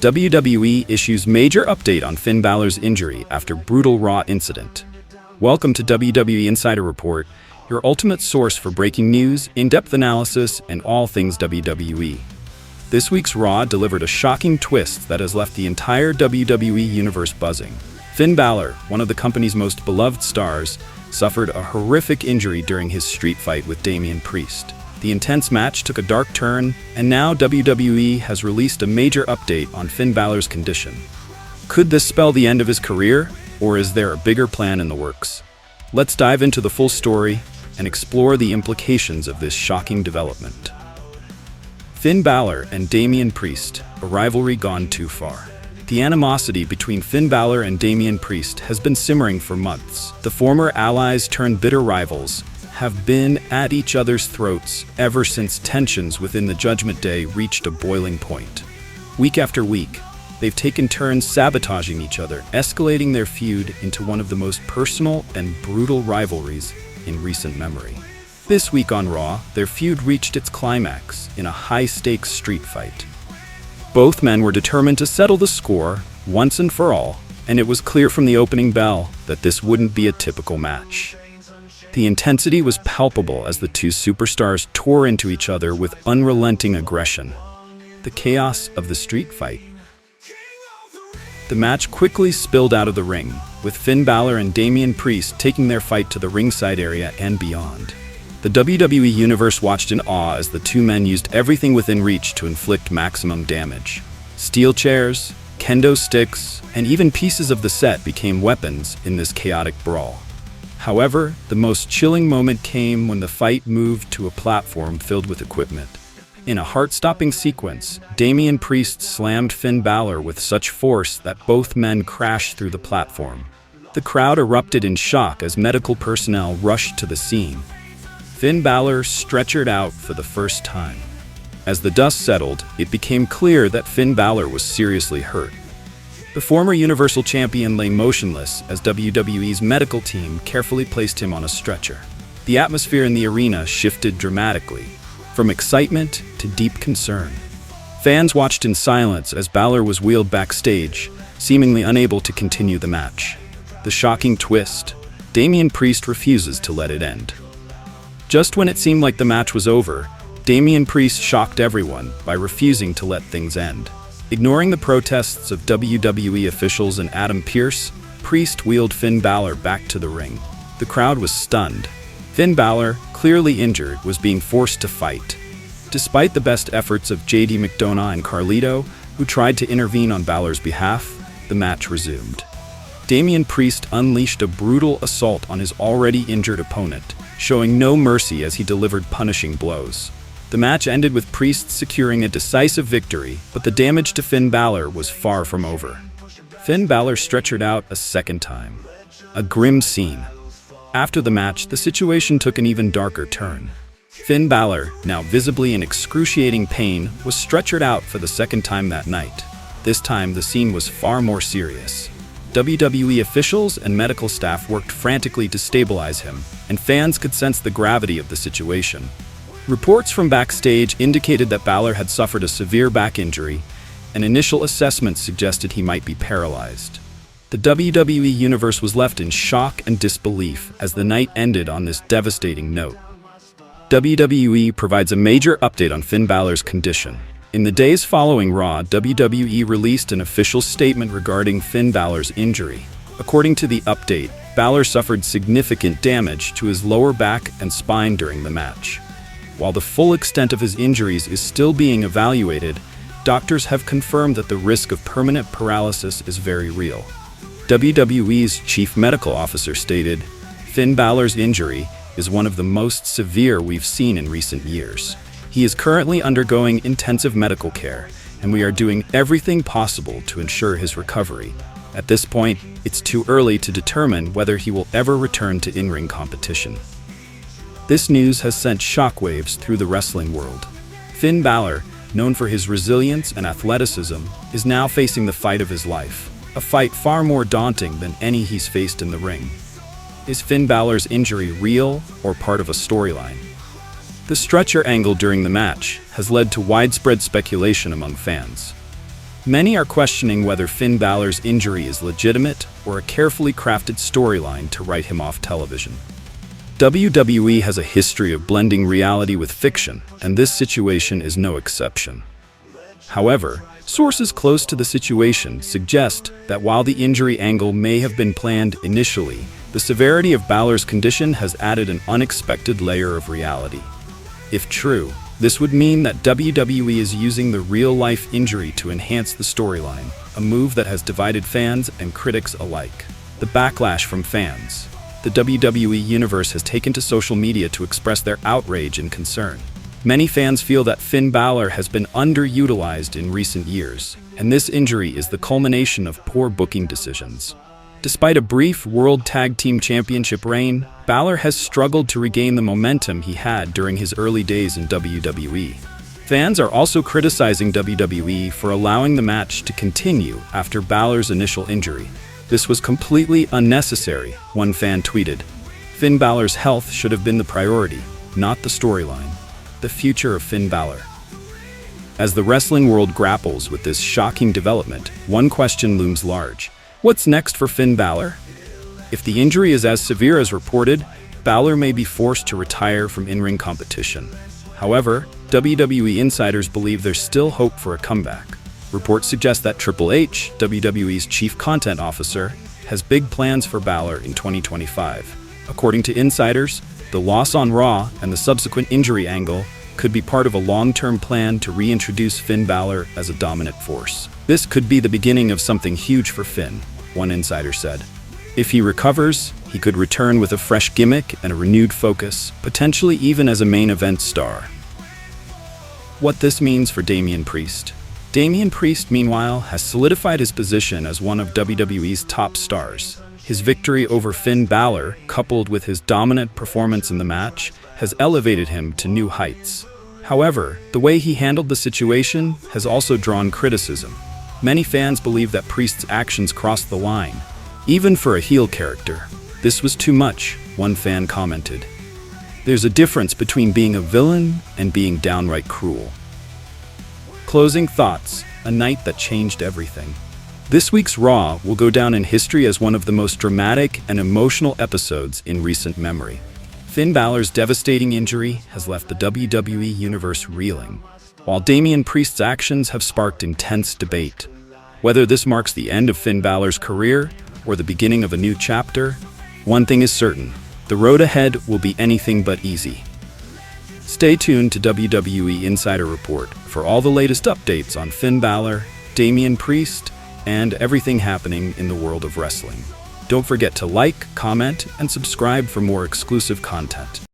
WWE issues major update on Finn Balor's injury after brutal Raw incident. Welcome to WWE Insider Report, your ultimate source for breaking news, in-depth analysis, and all things WWE. This week's Raw delivered a shocking twist that has left the entire WWE Universe buzzing. Finn Balor, one of the company's most beloved stars, suffered a horrific injury during his street fight with Damian Priest. The intense match took a dark turn, and now WWE has released a major update on Finn Balor's condition. Could this spell the end of his career, or is there a bigger plan in the works? Let's dive into the full story and explore the implications of this shocking development. Finn Balor and Damian Priest, a rivalry gone too far. The animosity between Finn Balor and Damian Priest has been simmering for months. The former allies turned bitter rivals have been at each other's throats ever since tensions within the Judgment Day reached a boiling point. Week after week, they've taken turns sabotaging each other, escalating their feud into one of the most personal and brutal rivalries in recent memory. This week on Raw, their feud reached its climax in a high-stakes street fight. Both men were determined to settle the score once and for all, and it was clear from the opening bell that this wouldn't be a typical match. The intensity was palpable as the two superstars tore into each other with unrelenting aggression. The chaos of the street fight. The match quickly spilled out of the ring, with Finn Balor and Damian Priest taking their fight to the ringside area and beyond. The WWE Universe watched in awe as the two men used everything within reach to inflict maximum damage. Steel chairs, kendo sticks, and even pieces of the set became weapons in this chaotic brawl. However, the most chilling moment came when the fight moved to a platform filled with equipment. In a heart-stopping sequence, Damian Priest slammed Finn Balor with such force that both men crashed through the platform. The crowd erupted in shock as medical personnel rushed to the scene. Finn Balor stretchered out for the first time. As the dust settled, it became clear that Finn Balor was seriously hurt. The former Universal Champion lay motionless as WWE's medical team carefully placed him on a stretcher. The atmosphere in the arena shifted dramatically, from excitement to deep concern. Fans watched in silence as Balor was wheeled backstage, seemingly unable to continue the match. The shocking twist: Damian Priest refuses to let it end. Just when it seemed like the match was over, Damian Priest shocked everyone by refusing to let things end. Ignoring the protests of WWE officials and Adam Pearce, Priest wheeled Finn Balor back to the ring. The crowd was stunned. Finn Balor, clearly injured, was being forced to fight. Despite the best efforts of JD McDonough and Carlito, who tried to intervene on Balor's behalf, the match resumed. Damian Priest unleashed a brutal assault on his already injured opponent, showing no mercy as he delivered punishing blows. The match ended with Priest securing a decisive victory, but the damage to Finn Balor was far from over. Finn Balor stretchered out a second time. A grim scene. After the match, the situation took an even darker turn. Finn Balor, now visibly in excruciating pain, was stretchered out for the second time that night. This time, the scene was far more serious. WWE officials and medical staff worked frantically to stabilize him, and fans could sense the gravity of the situation. Reports from backstage indicated that Balor had suffered a severe back injury, and initial assessments suggested he might be paralyzed. The WWE Universe was left in shock and disbelief as the night ended on this devastating note. WWE provides a major update on Finn Balor's condition. In the days following Raw, WWE released an official statement regarding Finn Balor's injury. According to the update, Balor suffered significant damage to his lower back and spine during the match. While the full extent of his injuries is still being evaluated, doctors have confirmed that the risk of permanent paralysis is very real. WWE's chief medical officer stated, "Finn Balor's injury is one of the most severe we've seen in recent years. He is currently undergoing intensive medical care, and we are doing everything possible to ensure his recovery. At this point, it's too early to determine whether he will ever return to in-ring competition." This news has sent shockwaves through the wrestling world. Finn Balor, known for his resilience and athleticism, is now facing the fight of his life, a fight far more daunting than any he's faced in the ring. Is Finn Balor's injury real or part of a storyline? The stretcher angle during the match has led to widespread speculation among fans. Many are questioning whether Finn Balor's injury is legitimate or a carefully crafted storyline to write him off television. WWE has a history of blending reality with fiction, and this situation is no exception. However, sources close to the situation suggest that while the injury angle may have been planned initially, the severity of Balor's condition has added an unexpected layer of reality. If true, this would mean that WWE is using the real-life injury to enhance the storyline, a move that has divided fans and critics alike. The backlash from fans. The WWE Universe has taken to social media to express their outrage and concern. Many fans feel that Finn Balor has been underutilized in recent years, and this injury is the culmination of poor booking decisions. Despite a brief World Tag Team Championship reign, Balor has struggled to regain the momentum he had during his early days in WWE. Fans are also criticizing WWE for allowing the match to continue after Balor's initial injury. "This was completely unnecessary," one fan tweeted. "Finn Balor's health should have been the priority, not the storyline." The future of Finn Balor. As the wrestling world grapples with this shocking development, one question looms large. What's next for Finn Balor? If the injury is as severe as reported, Balor may be forced to retire from in-ring competition. However, WWE insiders believe there's still hope for a comeback. Reports suggest that Triple H, WWE's chief content officer, has big plans for Balor in 2025. According to insiders, the loss on Raw and the subsequent injury angle could be part of a long-term plan to reintroduce Finn Balor as a dominant force. This could be the beginning of something huge for Finn, one insider said. If he recovers, he could return with a fresh gimmick and a renewed focus, potentially even as a main event star. What this means for Damian Priest. Damian Priest, meanwhile, has solidified his position as one of WWE's top stars. His victory over Finn Balor, coupled with his dominant performance in the match, has elevated him to new heights. However, the way he handled the situation has also drawn criticism. Many fans believe that Priest's actions crossed the line, even for a heel character. "This was too much," one fan commented. "There's a difference between being a villain and being downright cruel." Closing thoughts, a night that changed everything. This week's Raw will go down in history as one of the most dramatic and emotional episodes in recent memory. Finn Balor's devastating injury has left the WWE Universe reeling, while Damian Priest's actions have sparked intense debate. Whether this marks the end of Finn Balor's career or the beginning of a new chapter, one thing is certain: the road ahead will be anything but easy. Stay tuned to WWE Insider Report for all the latest updates on Finn Balor, Damian Priest, and everything happening in the world of wrestling. Don't forget to like, comment, and subscribe for more exclusive content.